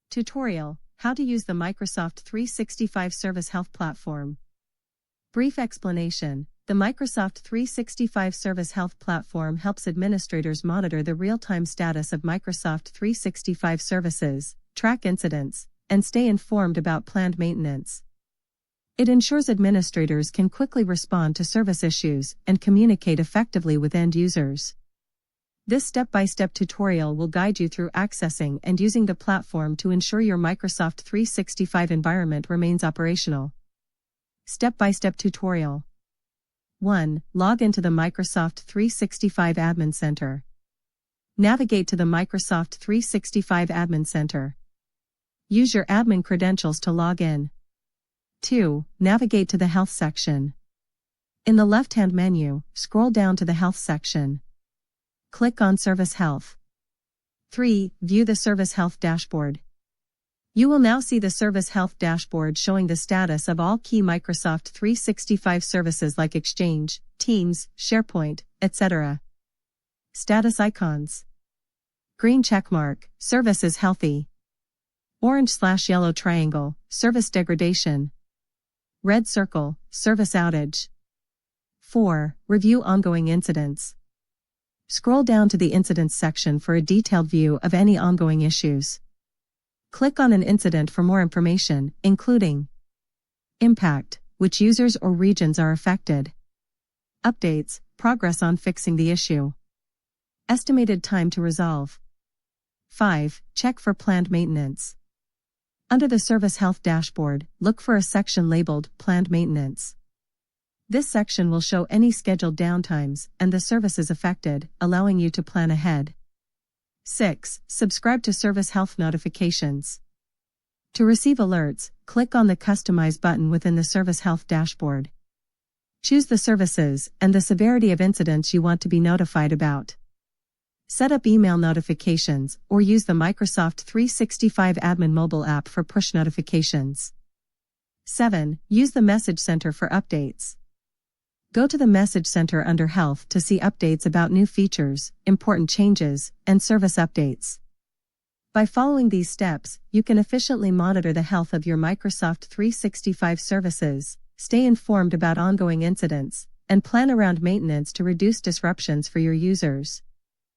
Tutorial: How to use the Microsoft 365 Service Health Platform. Brief explanation: the Microsoft 365 Service Health Platform helps administrators monitor the real-time status of Microsoft 365 services, track incidents, and stay informed about planned maintenance. It ensures administrators can quickly respond to service issues and communicate effectively with end users. This step-by-step tutorial will guide you through accessing and using the platform to ensure your Microsoft 365 environment remains operational. Step-by-step tutorial. 1. Log into the Microsoft 365 Admin Center. Navigate to the Microsoft 365 Admin Center. Use your admin credentials to log in. 2. Navigate to the Health section. In the left-hand menu, scroll down to the Health section. Click on Service Health. 3. View the Service Health dashboard. You will now see the Service Health dashboard showing the status of all key Microsoft 365 services like Exchange, Teams, SharePoint, etc. Status icons. Green checkmark, service is healthy. Orange/yellow triangle, service degradation. Red circle, service outage. 4. Review ongoing incidents. Scroll down to the Incidents section for a detailed view of any ongoing issues. Click on an incident for more information, including impact, which users or regions are affected. Updates, progress on fixing the issue. Estimated time to resolve. 5. Check for planned maintenance. Under the Service Health dashboard, look for a section labeled Planned Maintenance. This section will show any scheduled downtimes and the services affected, allowing you to plan ahead. 6. Subscribe to Service Health notifications. To receive alerts, click on the Customize button within the Service Health dashboard. Choose the services and the severity of incidents you want to be notified about. Set up email notifications or use the Microsoft 365 Admin mobile app for push notifications. 7. Use the Message Center for updates. Go to the Message Center under Health to see updates about new features, important changes, and service updates. By following these steps, you can efficiently monitor the health of your Microsoft 365 services, stay informed about ongoing incidents, and plan around maintenance to reduce disruptions for your users.